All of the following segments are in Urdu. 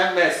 MS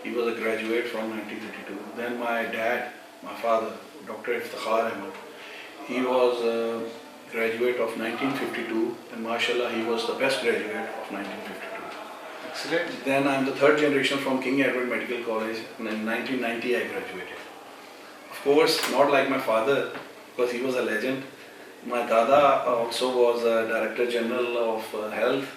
He was a graduate from 1932. Then my dad, my father, Dr. Iftikhar Ahmed, he was a graduate of 1952, and mashallah he was the best graduate of 1952. Excellent. Then I am the third generation from King Edward Medical College, and in 1990 I graduated. Of course, not like my father, because he was a legend. My dada also was a Director General of Health.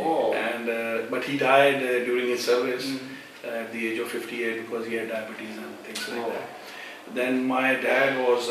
Oh. And but he died during his service at the age of 58 because he had diabetes and things like that. Then my dad was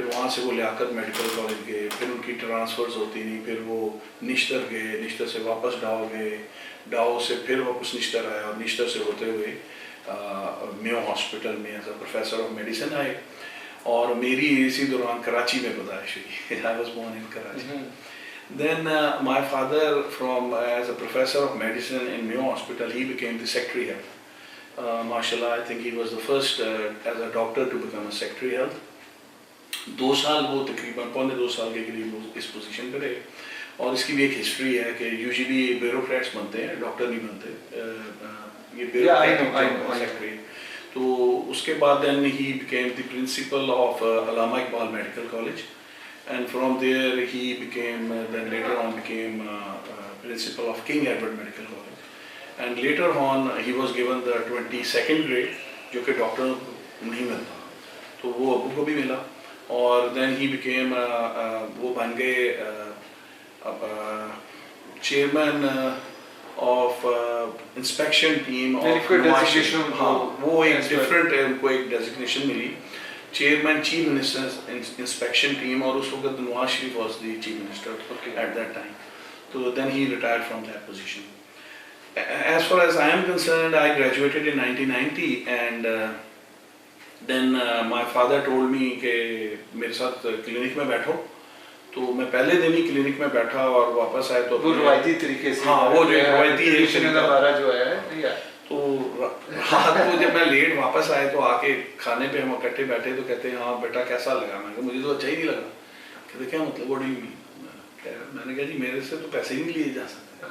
پھر وہاں سے وہ لیاقت میڈیکل کالج گئے, پھر ان کی ٹرانسفرز ہوتی نہیں, پھر وہ نشتر گئے, نشتر سے واپس ڈاؤ گئے, ڈاؤ سے پھر واپس نشتر آیا, اور نشتر سے ہوتے ہوئے میو ہاسپٹل میں as a professor of medicine آئے, اور میری اسی دوران کراچی میں پیدائش ہوئی. I was born in Karachi. Then my father from as a professor of medicine in Mayo Hospital, he became the secretary health. MashaAllah, I think he was the first as a doctor to become a secretary health. 2 سال وہ تقریباً 2.25 سال کے قریب اس پوزیشن پہ رہے, اور اس کی بھی ایک ہسٹری ہے کہ یوزلی بیوروکریٹس بنتے ہیں, ڈاکٹر نہیں بنتے, یہ بیوروکریٹ سیکٹری. تو اس کے بعد then he became the principal of Allama Iqbal medical college, and from there he became then later on became principal of King Edward Medical College, and later on he was given the 22nd grade جو کہ ڈاکٹر نہیں ملتا, تو وہ ابو کو بھی ملا, اور then he became وہ بن گئے chairman of inspection team of, ہاں وہ ایک ڈفرینٹ ان کو ایک ڈیزگنیشن ملی, chairman chief minister inspection team, اور اس وقت Nawaz Sharif was the chief minister at that time. تو دین ہی retired from that position. As far as I am concerned, I graduated in 1990, and then my father told me کہ میرے ساتھ کلینک میں بیٹھو. تو میں پہلے دن ہی کلینک میں بیٹھا اور واپس آئے تو وہ روایتی طریقے سے, ہاں وہ جو روایتی جو ہے, تو رات کو جب میں لیٹ واپس آئے تو آ کے کھانے پہ ہم اکٹھے بیٹھے تو کہتے ہیں ہاں بیٹا کیسا لگا. میں کہا مجھے تو اچھا ہی نہیں لگا. کہتے کیا مطلب, what do you mean؟ میں نے کہا جی میرے سے تو پیسے ہی نہیں لیے جا سکتے.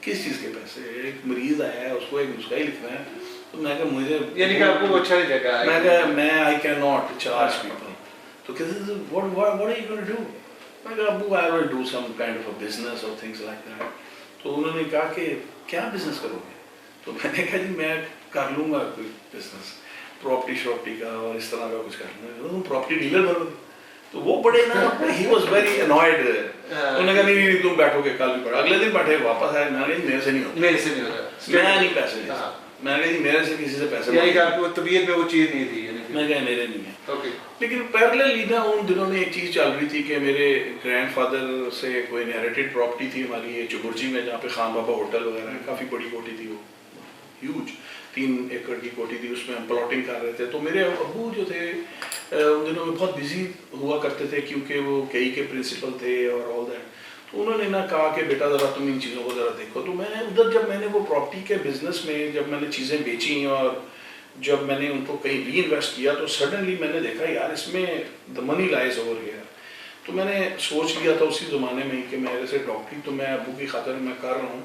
کس چیز کے پیسے؟ ایک مریض آیا ہے اس کو ایک نسخہ ہی لکھنا ہے. تو میں کہا مجھے یعنی کہ آپ کو اچھا نہیں لگا. میں کہا میں I can not charge people. تو کہتے ہیں what are you going to do؟ میں کہا ابو I will do some kind of a business or things like that. تو انہوں نے کہا کہ کیا بزنس کرو گے؟ تو میں نے کہا جی میں کر لوں گا کوئی بزنس پراپرٹی شراپرٹی کا اور اس طرح کا کچھ کر لوں گا. پراپرٹی ڈیلر بنو گے؟ تو وہ بڑے نا ہی واز ویری انوائڈ. انہوں نے کہا نہیں تم بیٹھو گے کل بھی پڑھا. اگلے دن بیٹھے واپس آئے. میں نے کہا میرے سے نہیں ہوتا, میرے سے نہیں ہوتا, میں نہیں پیسے لے. میں نے کہا میرے سے کسی سے پیسے, یعنی کہ آپ کو طبیعت میں وہ چیز نہیں تھی. میں کہا میرے نہیں ہے. لیکن پیرللی نا ان دنوں میں ایک چیز چل رہی تھی کہ میرے گرینڈ فادر سے کوئی انہیریٹڈ پراپرٹی تھی ہماری یہ چبرجی میں, جہاں پہ خان بابا ہوٹل وغیرہ ہے, کافی بڑی کوٹھی تھی, وہ ہیوج 3 ایکڑ کی کوٹھی تھی, اس میں ہم پلاٹنگ کر رہے تھے. تو میرے ابو جو تھے ان دنوں میں بہت بزی ہوا کرتے تھے کیونکہ وہ کئی کے پرنسپل تھے اور آل دیٹ. تو انہوں نے نا کہا کہ بیٹا ذرا تم ان چیزوں کو ذرا دیکھو. تو میں ادھر جب میں نے وہ پراپرٹی کے بزنس میں جب میں نے چیزیں بیچی اور جب میں نے ان کو کہیں ری انویسٹ کیا تو سڈنلی میں نے دیکھا یار اس میں دا منی لائز اوور ہیئر. تو میں نے سوچ لیا تھا اسی زمانے میں کہ میرے سے ڈاکٹری تو میں ابو کی خاطر میں کر رہا ہوں,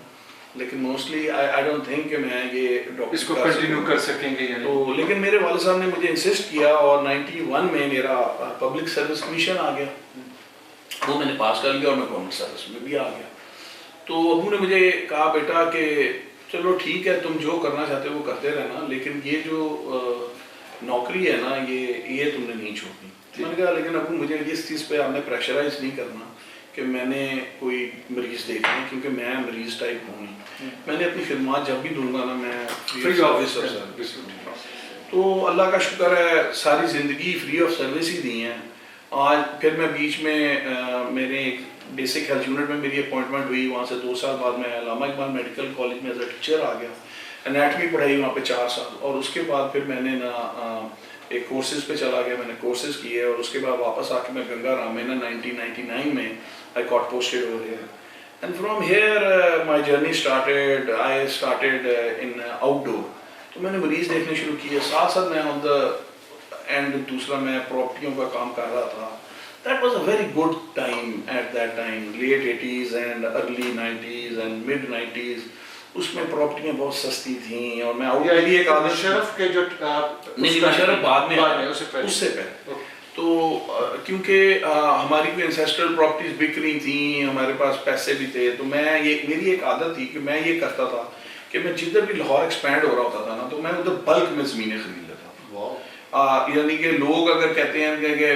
لیکن موسٹلی آئی ڈونٹ تھنک کہ میں یہ اس کو کنٹینیو کر سکیں گے. تو لیکن میرے والد صاحب نے مجھے انسسٹ کیا, اور 91 میں میرا پبلک سروس کمیشن آ گیا, وہ میں نے پاس کر لیا اور میں گورنمنٹ سروس میں بھی آ گیا. تو ابو نے مجھے کہا بیٹا کہ چلو ٹھیک ہے تم جو کرنا چاہتے ہو وہ کرتے رہنا, لیکن یہ جو نوکری ہے نا یہ تم نے نہیں چھوڑنی. میں نے کہا لیکن ابو مجھے اس چیز پہ آپ نے پریشرائز نہیں کرنا کہ میں نے کوئی مریض دیکھنا ہے, کیونکہ میں مریض ٹائپ ہوں نہیں. میں نے اپنی خدمات جب بھی دوں گا نا میں فری آف سروس. تو اللہ کا شکر ہے ساری زندگی فری آف سروس ہی دی ہیں. آج پھر میں بیچ میں میرے ایک بیسک ہیلتھ یونٹ میں میری اپوائنٹمنٹ ہوئی, وہاں سے 2 سال بعد میں علامہ اقبال میڈیکل کالج میں ایز اے ٹیچر آ گیا. انیٹمی پڑھائی وہاں پہ 4 سال, اور اس کے بعد پھر میں نے نا ایک کورسز پہ چلا گیا, میں نے کورسز کیے, اور اس کے بعد واپس آ کے میں گنگا رام میں نا 1999 میں I got posted over here. And from here my journey started. I started in outdoor. تو میں نے مریض دیکھنے شروع کیے, ساتھ ساتھ میں on the end دوسرا میں پراپرٹیوں کا کام کر رہا تھا. That was a very good time at that time, late 80s and early 90s and mid 90s. اس میں پراپرٹیاں بہت سستی تھیں, اور میں ایک شرف کے جو نہیں شرف بعد میں اس سے پہلے. تو کیونکہ ہماری کوئی انسیسٹرل پراپرٹیز بک رہی تھیں, ہمارے پاس پیسے بھی تھے, تو میں میری ایک عادت تھی کہ میں یہ کرتا تھا کہ میں جدھر بھی لاہور ایکسپینڈ ہو رہا ہوتا تھا نا تو میں ادھر بلک میں زمینیں خرید لیتا تھا. یعنی کہ لوگ اگر کہتے ہیں کہ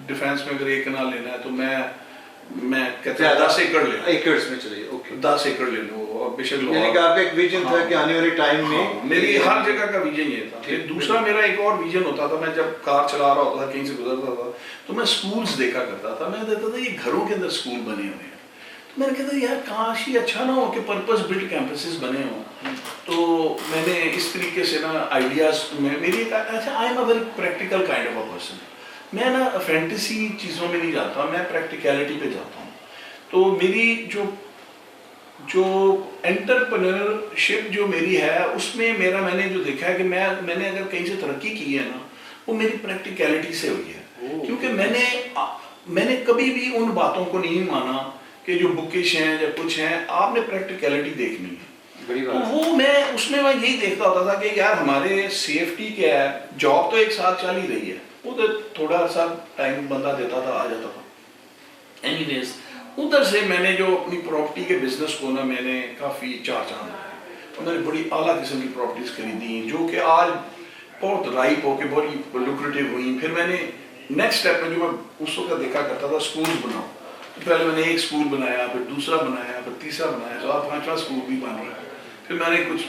ڈیفینس میں اگر 1 کنال لینا ہے تو میں میں کہتا ہوں 10 ایکڑ لے لوں، ایکڑز میں چلیے، اوکے 10 ایکڑ لے لوں اور بے شک یعنی کہ آپ کا ایک ویژن تھا کہ آنے والے ٹائم میں میری ہر جگہ کا ویژن یہ تھا. پھر دوسرا میرا ایک اور ویژن ہوتا تھا، میں جب کار چلا رہا ہوتا تھا کہیں سے گزرتا تھا تو میں سکولز دیکھا کرتا تھا، میں دیکھتا تھا یہ گھروں کے اندر سکول بنے ہوئے ہیں، تو میں نے کہتا یار کاش یہ اچھا نہ ہو کہ پرپز بلڈ کیمپسز بنے ہوں. تو میں نے اس طریقے سے نا آئیڈیاز میں میری ایک اچھا I am a very practical kind of a person. میں نا فینٹیسی چیزوں میں نہیں جاتا، میں پریکٹیکلٹی پہ جاتا ہوں. تو میری جو انٹرپرینورشپ جو میری ہے اس میں میرا میں نے جو دیکھا ہے کہ میں نے اگر کہیں سے ترقی کی ہے نا وہ میری پریکٹیکلٹی سے ہوئی ہے. کیونکہ میں نے کبھی بھی ان باتوں کو نہیں مانا کہ جو بکش ہیں یا کچھ ہیں، آپ نے پریکٹیکلٹی دیکھنی ہے. تو وہ میں اس میں یہی دیکھتا ہوتا تھا کہ یار ہمارے سیفٹی کیا ہے، جاب تو ایک ساتھ چل ہی رہی ہے، وہ تو تھوڑا سا ٹائم بندہ دیتا تھا آ جاتا تھا. اینی ویز ادھر سے میں نے جو اپنی پراپرٹی کے بزنس کو نا میں نے کافی چار چاند لگائے، میں نے بڑی اعلیٰ قسم کی پراپرٹیز خریدی جو کہ آج بہت رائپ ہو کے بہت لوکریٹو ہوئی. پھر میں نے نیکسٹ اسٹیپ میں جو میں اس وقت دیکھا کرتا تھا سکولز بناؤ، پہلے میں نے ایک سکول بنایا، پھر دوسرا بنایا، پھر تیسرا بنایا، تو اب 5واں سکول بھی بن رہا ہے. پھر میں نے کچھ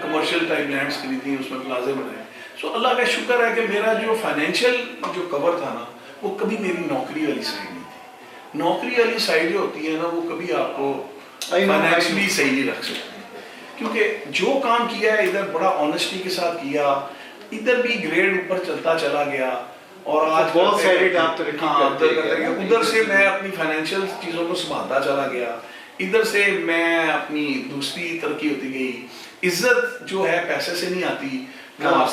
کمرشل ٹائپ لینڈس خریدی، اس میں پلازے بنائے. سو اللہ کا شکر ہے کہ میرا جو فائنینشیل جو کور تھا نا وہ کبھی میری نوکری والی سائڈ نہیں تھی. نوکری والی سائڈ جو ہوتی ہے نا وہ کبھی آپ کو فائنینشلی صحیح نہیں رکھ سکتی، کیونکہ جو کام کیا ہے ادھر بڑا آنیسٹی کے ساتھ کیا، ادھر بھی گریڈ اوپر چلتا چلا گیا اور آج بہت سائڈ آپ ترقی کرتے گئے. ادھر سے میں اپنی فائنینشیل چیزوں کو سنبھالتا چلا گیا، ادھر سے میں اپنی دوسری ترقی ہوتی گئی. عزت جو ہے پیسے سے نہیں آتی، کہاں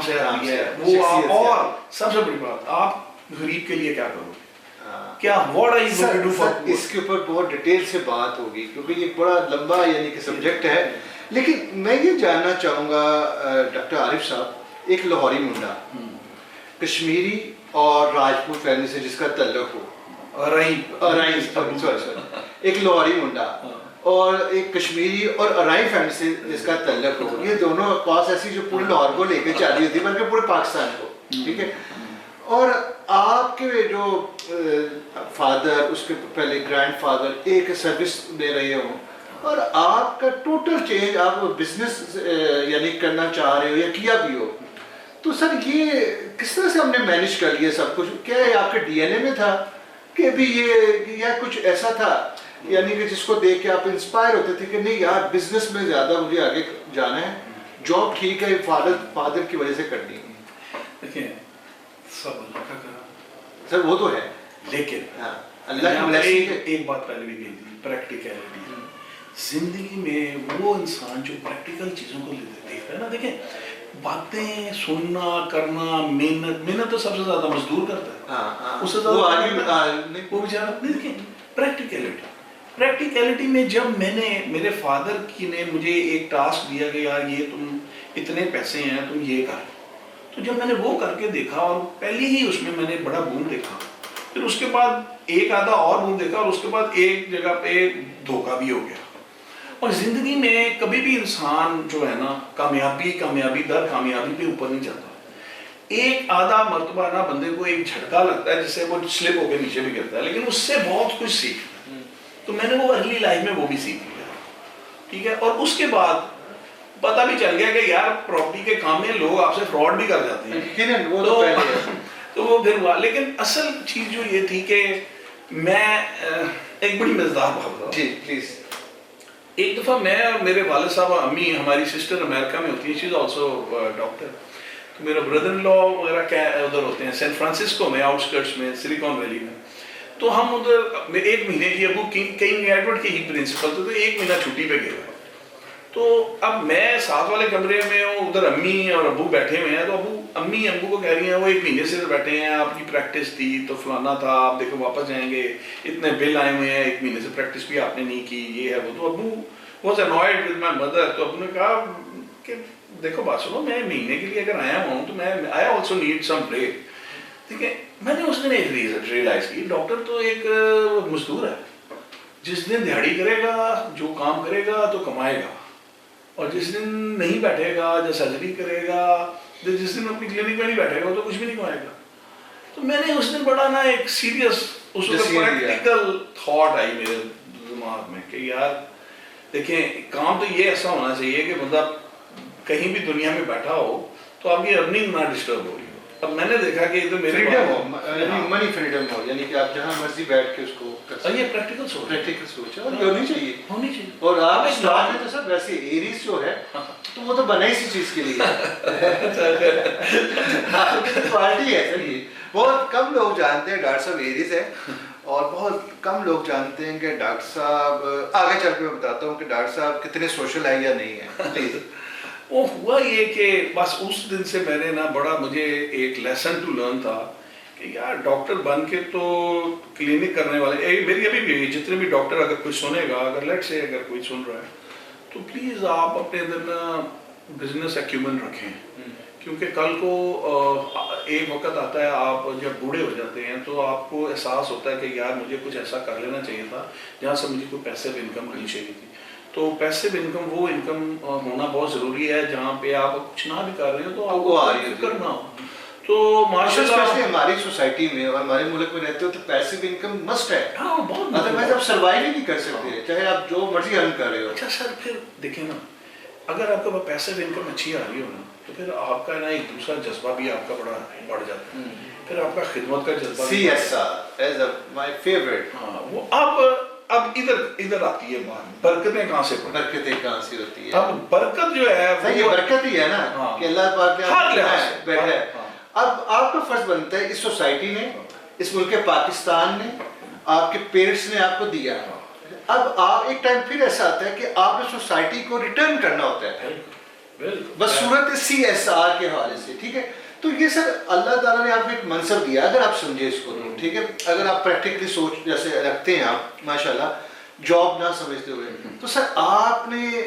سے آتی ہے وہ. اور سب سے بڑی بات، آپ غریب کے لیے کیا کرو گے، کیا what are you going to do for. اس کے اوپر بہت ڈیٹیل سے بات ہوگی کیونکہ یہ بڑا لمبا یعنی کہ سبجیکٹ ہے. لیکن میں یہ جاننا چاہوں گا ڈاکٹر عارف صاحب، ایک لاہوری منڈا کشمیری اور راجپوت فیملی سے جس کا تعلق ہو، ایک لاہوری منڈا اور ایک کشمیری اور ارائی فیملی سے جس کا تعلق ہو، یہ دونوں پاس ایسی جو پورے لاہور کو لے کے چلی ہوتی ہے بلکہ پورے پاکستان کو، ٹھیک ہے. اور آپ کے جو فادر، اس کے پہلے گرینڈ فادر ایک سروس دے رہے ہوں اور آپ کا ٹوٹل چینج آپ بزنس یعنی کرنا چاہ رہے ہو یا کیا بھی ہو، تو سر یہ کس طرح سے ہم نے مینیج کر لیا سب کچھ؟ کیا یہ آپ کے ڈی این اے میں تھا کہ بھی یہ یا کچھ ایسا تھا یعنی کہ جس کو دیکھ کے آپ انسپائر ہوتے تھے کہ نہیں یار بزنس میں زیادہ مجھے آگے جانا ہے، جاب ٹھیک ہے فادر کی وجہ سے کرنی ہے؟ دیکھیں سب اللہ کا کرا سر وہ تو ہے، لیکن اللہ کی ایک بات پہلے بھی کہی تھی، پریکٹیکلٹی. زندگی میں وہ انسان جو پریکٹیکل چیزوں کو دیکھتا ہے نا، دیکھیں باتیں سننا کرنا، محنت تو سب سے زیادہ مزدور کرتا ہے، اس سے زیادہ وہ بیچارہ. دیکھیں پریکٹیکلٹی میں جب میں نے میرے فادر کی نے مجھے ایک ٹاسک دیا کہ یار یہ تم اتنے پیسے ہیں تم یہ کر، تو جب میں نے وہ کر کے دیکھا اور پہلی ہی اس میں نے بڑا بوم دیکھا، پھر اس کے بعد ایک آدھا اور بوم دیکھا اور اس کے بعد ایک جگہ پہ دھوکہ بھی ہو گیا. اور زندگی میں کبھی بھی انسان جو ہے نا کامیابی در کامیابی پہ اوپر نہیں جاتا. ایک آدھا مرتبہ نا بندے کو ایک جھٹکا لگتا ہے جس سے وہ سلپ ہو کے نیچے بھی گرتا ہے، لیکن اس سے بہت کچھ سیکھتا ہے. تو میں نے وہ ارلی لائف میں وہ بھی سیکھ لیا، ٹھیک ہے. اور اس کے بعد پتہ بھی چل گیا کہ یار پراپرٹی کے کام میں لوگ آپ سے فراڈ بھی کر جاتے ہیں، تو وہ پھر ہوا. لیکن اصل چیز جو یہ تھی کہ میں ایک بڑی مزدار بات بتاؤں. جی پلیز. ایک دفعہ میں اور میرے والد صاحب، امی ہماری سسٹر امریکہ میں ہوتی ہے، شی از آلسو ڈاکٹر، تو میرا بردر ان لا وغیرہ کیا ادھر ہوتے ہیں سین فرانسسکو میں، آؤٹ اسکرٹس میں، سلیکون ویلی میں. تو ہم ادھر ایک مہینے کی، ابو کنگ ایڈورڈ کے ہی پرنسپل تھے، تو ایک مہینہ چھٹی پہ گئے. تو اب میں ساتھ والے کمرے میں ہوں، ادھر امی اور ابو بیٹھے ہوئے ہیں. تو امی ابو کو کہہ رہی ہیں وہ ایک مہینے سے بیٹھے ہیں، آپ کی پریکٹس تھی تو فلانا تھا، آپ دیکھو واپس جائیں گے، اتنے بل آئے ہوئے ہیں، ایک مہینے سے پریکٹس بھی آپ نے نہیں کی، یہ ہے وہ. تو ابو was involved with my mother. تو ابو نے کہا کہ دیکھو بات سنو، میں مہینے کے لیے اگر آیا ہوں تو میں I also need some break. ٹھیک ہے. میں نے اس دن ایک ریئلائز کی، ڈاکٹر تو ایک مزدور ہے، جس دن دیہڑی کرے گا، جو کام کرے گا تو کمائے گا، اور جس دن نہیں بیٹھے گا، جو سرجری کرے گا، جس دن اپنی کلینک میں نہیں بیٹھے گا تو کچھ بھی نہیں کمائے گا. تو میں نے اس دن بڑا نا ایک سیریس اس وقت پریکٹیکل تھاٹ آئی میرے دماغ میں کہ یار دیکھیں کام تو یہ ایسا ہونا چاہیے کہ بندہ کہیں بھی دنیا میں بیٹھا ہو تو آپ کی ارننگ نہ ڈسٹرب ہو رہی ہو. اب میں نے دیکھا کہ ادھر میرے فریڈم ہو, یعنی منی فریڈم ہو, یعنی کہ آپ جہاں مرضی بیٹھ کے اس کو کر سکتے ہیں. یہ پریکٹیکل سوچ پریکٹیکل سوچ ہے اور یہ ہونی چاہیے. ہونی چاہیے. اور آپ اسٹارٹ میں تو سر ویسے ایریز جو ہے تو وہ تو بنا اسی چیز کے لیے پارٹی ہے سر. یہ بہت کم لوگ جانتے ہیں ڈاکٹر صاحب ایریز ہے, اور بہت کم لوگ جانتے ہیں کہ ڈاکٹر صاحب, آگے چل کے میں بتاتا ہوں کہ ڈاکٹر صاحب کتنے سوشل ہیں یا نہیں ہیں. پلیز. وہ ہوا یہ کہ بس اس دن سے میں نے نا بڑا مجھے ایک لیسن ٹو لرن تھا کہ یار ڈاکٹر بن کے تو کلینک کرنے والے, میری ابھی بھی جتنے بھی ڈاکٹر اگر کوئی سنے گا, اگر لیٹ سے اگر کوئی سن رہا ہے تو پلیز آپ اپنے اندر نا بزنس ایکیومن رکھیں, کیونکہ کل کو ایک وقت آتا ہے آپ جب بوڑھے ہو جاتے ہیں تو آپ کو احساس ہوتا ہے کہ یار مجھے کچھ ایسا کر لینا چاہیے تھا جہاں سے مجھے کوئی پیسے انکم کرنی چاہیے تھی. تو پیسیو انکم وہ انکم ہونا بہت ضروری ہے جہاں پہ آپ کچھ نہ بھی کر رہے ہو تو آپ کو فکر نہ ہو. تو ماشاء اللہ ہماری سوسائٹی میں اور ہمارے ملک میں رہتے ہو تو پیسیو انکم مسٹ ہے. ہاں بہت, ادروائز آپ سروائیو ہی نہیں کر سکتے چاہے آپ جو مرضی ارن کر رہے ہو. اچھا سر پھر دیکھیں نا, اگر آپ کا پیسیو انکم اچھی آ رہی ہو نا تو پھر آپ کا نا ایک دوسرا جذبہ بھی آپ کا بڑا بڑھ جاتا ہے. پھر آپ کا خدمت کا جذبہ CSR as my favorite. ہاں وہ اب ادھر آتی ہے بات, برکتیں کہاں سے پڑیں, برکتیں کہاں سے ہوتی ہے. اب برکت جو ہے یہ برکت ہی ہے نا کہ اللہ پاک نے بیٹھا ہے. اب آپ کا فرض بنتا ہے اس سوسائٹی نے, اس ملک پاکستان نے, آپ کے پیرنٹس نے آپ کو دیا. اب آپ ایک ٹائم پھر ایسا آتا ہے کہ آپ نے سوسائٹی کو ریٹرن کرنا ہوتا ہے بس صورت CSR کے حوالے سے. ٹھیک ہے, تو یہ سر اللہ تعالیٰ نے آپ کو ایک منصب دیا اگر آپ سمجھے اس کو. ٹھیک ہے, اگر آپ پریکٹیکلی سوچ جیسے رکھتے ہیں آپ ماشاءاللہ, جاب نہ سمجھتے ہوئے, تو سر آپ نے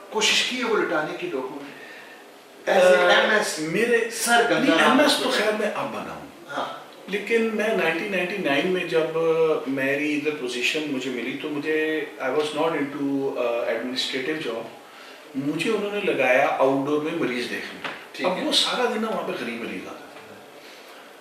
کوشش کی ہے وہ لٹانے کی ڈاکومنٹ میرے سر MS تو خیر میں اب بنا ہوں. ہاں لیکن میں 1999 میں جب میری ادھر پوزیشن مجھے ملی تو مجھے I was not into administrative job, مجھے انہوں نے لگایا آؤٹ ڈور میں مریض دیکھنے. اب وہ سارا دن نا وہاں پہ غریب مریض آتا تھا.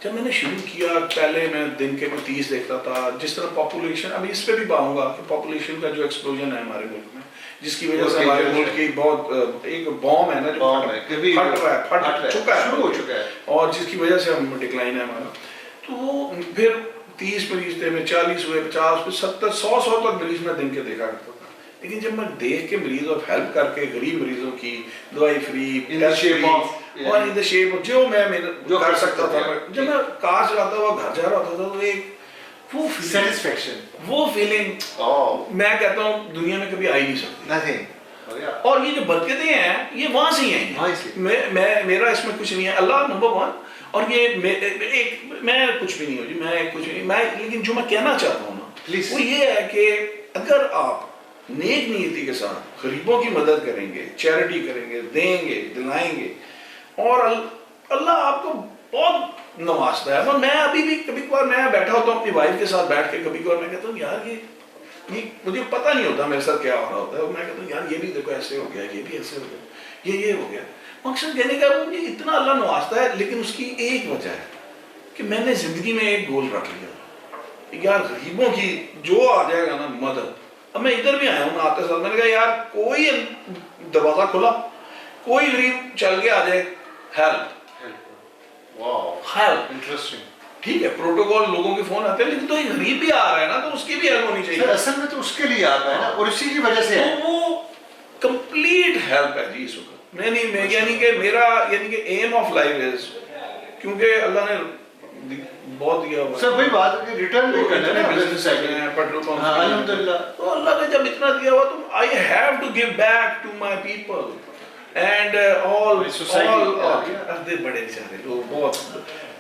جب میں نے شروع کیا پہلے میں دن کے 30 دیکھتا تھا. جس طرح پاپولیشن, ابھی اس پہ بھی پاؤں گا کہ پاپولیشن کا جو ایکسپلوژن ہے ہمارے ملک میں, جس کی وجہ سے ہمارے ملک کی بہت ایک بوم ہے نا جو پھٹ چکا ہے اور جس کی وجہ سے ہم ڈکلائن ہے ہمارا. تو پھر 30 مریض تھے, میں 40 ہوئے, 50 پھر 70 100 تک مریض میں دن کے دیکھا کرتا تھا. لیکن جب میں دیکھ کے مریض اور ہیلپ کر کے غریب مریضوں کی دوائی فری اور ان دا شیپ جو میں جو کر سکتا تھا, جب میں کار چلاتا ہوا گھر جا رہا ہوتا تھا تو ایک وہ سیٹسفیکشن, وہ فیلنگ میں کہتا ہوں دنیا میں کبھی آ ہی نہیں سکتی. اور یہ جو برکتیں ہیں یہ وہاں سے ہی ہیں. میرا اس میں کچھ نہیں ہے, اللہ نمبر 1. اور یہ میں کچھ بھی نہیں ہوں جی, میں کچھ نہیں, میں لیکن جو میں کہنا چاہتا ہوں نا وہ یہ ہے کہ اگر آپ نیک نیتی کے ساتھ غریبوں کی مدد کریں گے, چیریٹی کریں گے, دیں گے, دلائیں گے, اور اللہ آپ کو بہت نوازتا ہے. اور میں ابھی بھی کبھی کبھار میں بیٹھا ہوتا ہوں اپنی وائف کے ساتھ بیٹھ کے, کبھی کبھار میں کہتا ہوں یار یہ مجھے پتہ نہیں ہوتا میرے ساتھ کیا ہو رہا ہوتا ہے, اور میں کہتا ہوں یار یہ بھی دیکھو ایسے ہو گیا, یہ بھی ایسے ہو گیا, یہ ہو گیا. مقصد کہنے کا مجھے اتنا اللہ نوازتا ہے, لیکن اس کی ایک وجہ ہے کہ میں نے زندگی میں ایک گول رکھ لیا کہ یار غریبوں کی جو آ جائے گا نا مدد. اب میں ادھر بھی آیا ہوں آتے ساتھ, میں نے کہا یار کوئی دروازہ کھلا, کوئی غریب چل کے آ جائے, ہیلپ انٹرسٹنگ. ٹھیک ہے پروٹوکول لوگوں کے فون آتے ہیں, لیکن تو ایک غریب بھی آ رہا ہے نا تو اس کی بھی ہیلپ ہونی چاہیے. اصل میں تو اس کے لیے آتا ہے نا, اور اسی کی وجہ سے وہ کمپلیٹ ہیلپ ہے جی اس وقت. میں نہیں یعنی کہ میرا یعنی کہ ایم آف لائف از, کیونکہ اللہ نے بہت دیا ہوا سر وہی بات ہے کہ ریٹرن بھی کرنا ہے نا بزنس ہے پیٹرول پمپ. الحمدللہ تو اللہ نے جب اتنا دیا ہوا تو I have to give back to my people and all بڑے بیچارے لوگ بہت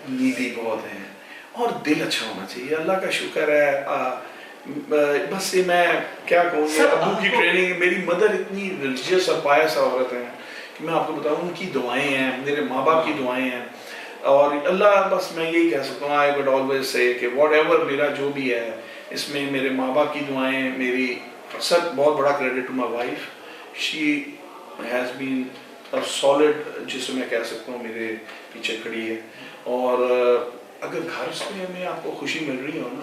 نیڈی بہت ہیں, اور دل اچھا ہونا چاہیے. اللہ کا شکر ہے. بس یہ میں کیا کہوں گا, ابو کی ٹریننگ, میری مدر اتنی ریلیجیس اور پائس عورت ہیں کہ میں آپ کو بتاؤں ان کی دعائیں ہیں, میرے ماں باپ کی دعائیں ہیں, اور اللہ بس میں یہی کہہ سکتا ہوں I would always say کہ whatever میرا جو بھی ہے اس میں میرے ماں باپ کی دعائیں, میری سب بہت بڑا credit to my wife. She has been solid, جسے میں کہہ سکتا ہوں میرے پیچھے کھڑی ہے. اور اگر گھر سے میں آپ کو خوشی مل رہی ہو نا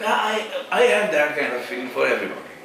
I have that kind of feeling for everybody।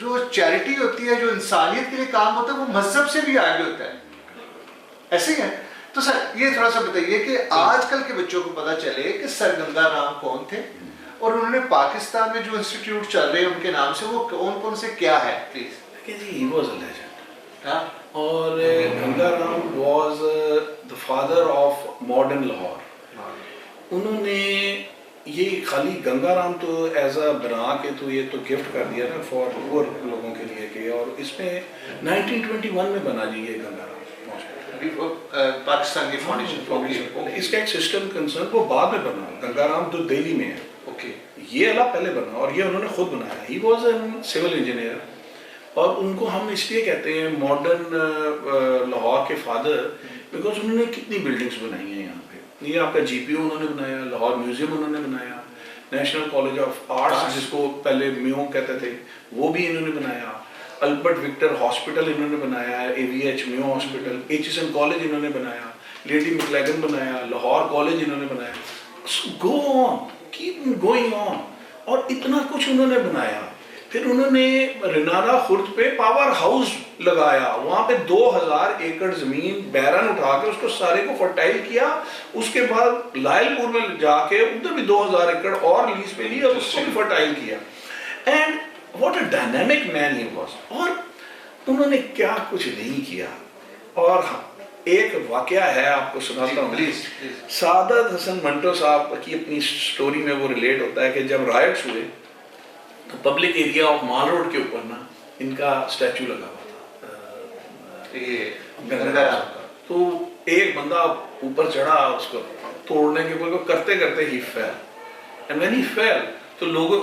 جو چیریٹی ہوتی ہے, جو انسانیت کے لیے کام ہوتا ہے, وہ مذہب سے بھی آگے ہوتا ہے. ایسے ہی ہے. تو سر یہ تھوڑا سا بتائیے کہ آج کل کے بچوں کو پتہ چلے کہ سر گنگا رام کون تھے, اور انہوں نے پاکستان میں جو انسٹیٹیوٹ چل رہے ہیں ان کے نام سے وہ کون کون سے کیا ہے, پلیز. جی he was a legend. اور Ganga Ram was the father of modern Lahore. انہوں نے یہ خالی گنگا رام تو ایز اے بنا کے تو یہ تو گفٹ کر دیا نا فار پور لوگوں کے لیے کہ, اور اس میں 1921 میں بنا جی یہ گنگا رام پاکستان کی فاؤنڈیشن. اس کا ایک سسٹم کنسرن وہ بعد میں بنا. گنگا رام تو دہلی میں ہے, اوکے, یہ اللہ پہلے بنا اور یہ انہوں نے خود بنایا. He was a civil engineer, اور ان کو ہم اس لیے کہتے ہیں ماڈرن لاہور کے فادر بیکاز انہوں نے کتنی بلڈنگس بنائی ہیں یہاں پہ. یہ آپ کا جی پی او انہوں نے بنایا, لاہور میوزیم انہوں نے بنایا, نیشنل کالج آف آرٹس جس کو پہلے میو کہتے تھے وہ بھی انہوں نے بنایا, البرٹ وکٹر ہاسپٹل انہوں نے بنایا, اے وی ایچ میو ہاسپٹل, ایچ این کالج انہوں نے بنایا, لیڈی مکلیگن بنایا, لاہور کالج انہوں نے بنایا. گو آن, کیپ گوئنگ آن. اور اتنا کچھ انہوں نے بنایا. پھر انہوں نے رنانا خرد پہ پاور ہاؤس لگایا, وہاں پہ 2000 ایکڑ زمین بیرن اٹھا کے اس کو سارے کو فرٹائل کیا. اس کے بعد لائل پور میں جا کے ادھر بھی 2000 ایکڑ اور لیز پہ لیا, اس کو بھی فرٹائل کیا. And what a dynamic man he was. اور انہوں نے کیا کچھ نہیں کیا. اور ایک واقعہ ہے آپ کو سناتا ہوں. سعادت حسن منٹو صاحب کی اپنی سٹوری میں وہ ریلیٹ ہوتا ہے کہ جب رائٹس ہوئے تو public area of mall road کے اوپر نا ان کا اسٹیچو لگا ہوا تھا. تو ایک بندہ اوپر چڑھا, اس کو توڑنے کے اوپر کرتے کرتے ہی فیل. اینڈ وین ہی فیل تو لوگوں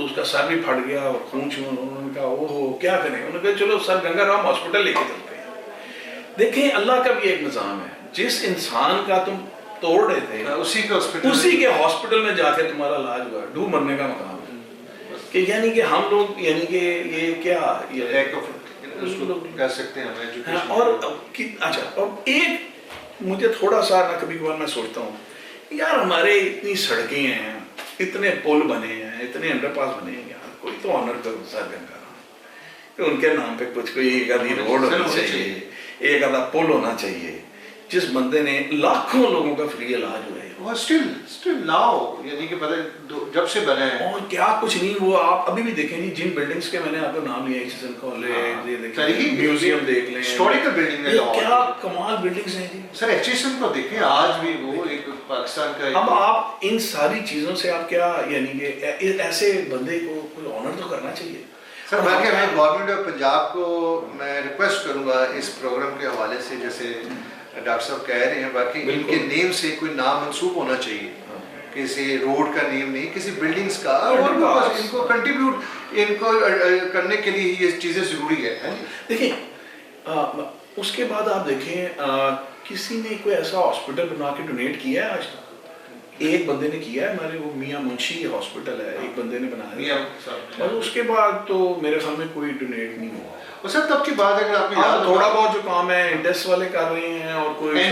اس کا سر بھی پھٹ گیا اور خون چھون. انہوں نے کہا اوہ کیا کریں, انہوں نے کہا چلو سر گنگا رام ہاسپٹل لے کے چلتے ہیں. دیکھیں اللہ کا بھی ایک نظام ہے, جس انسان کا تم توڑ رہے تھے اسی کے ہاسپٹل میں جا کے تمہارا علاج ہوا. ڈوب مرنے کا مقام ہے کہ یعنی کہ ہم لوگ یعنی کہ یہ کیا کہہ سکتے ہیں ہمیں. اور اچھا, اور ایک مجھے تھوڑا سا نہ کبھی کبھار میں سوچتا ہوں یار ہمارے اتنی سڑکیں ہیں, اتنے پل بنے ہیں, اتنے انڈر پاس بنے ہیں, یار کوئی تو آنر کرو سر گنگا رام کہ ان کے نام پہ کچھ کوئی ایک آدھی روڈ ہونا چاہیے, ایک آدھا پل ہونا چاہیے, جس بندے نے لاکھوں لوگوں کا فری علاج ہوا ہے. وہ اسٹل ناؤ یعنی کہ پتہ جب سے بنے ہیں اور کیا کچھ نہیں. وہ آپ ابھی بھی دیکھیں جی, جن بلڈنگز کے میں نے آپ کو نام لیا, ایچ این کالج, یہ دیکھیں میوزیم دیکھ لیں, ہسٹوریکل بلڈنگ ہے, کیا کمال بلڈنگز ہیں جی. سر ایچ این کو دیکھیں آج بھی وہ ایک پاکستان کا. اب آپ ان ساری چیزوں سے آپ کیا یعنی کہ ایسے بندے کو کوئی آنر تو کرنا چاہیے. سر باقی میں گورنمنٹ آف پنجاب کو میں ریکویسٹ کروں گا اس پروگرام کے حوالے سے, جیسے ڈاکٹر صاحب کہہ رہے ہیں, باقی ان کے نیم سے کوئی نام منسوب ہونا چاہیے, کسی روڈ کا نیم نہیں, کسی بلڈنگز کا, اور ان کو کنٹریبیوٹ ان کو کرنے کے لیے یہ چیزیں ضروری ہے. دیکھیں اس کے بعد آپ دیکھیں کسی نے کوئی ایسا ہاسپٹل بنا کے ڈونیٹ کیا ہے آج تک؟ ایک بندے نے کیا ہے, ہمارے وہ میاں منشی ہاسپٹل ہے, ایک بندے نے بنایا, اور اس کے بعد تو میرے خیال میں کوئی ڈونیٹ نہیں ہوا. سر تب کی بات ہے, اگر آپ کو یاد تھوڑا بہت جو کام ہے انڈس والے کر رہے ہیں, اور کوئی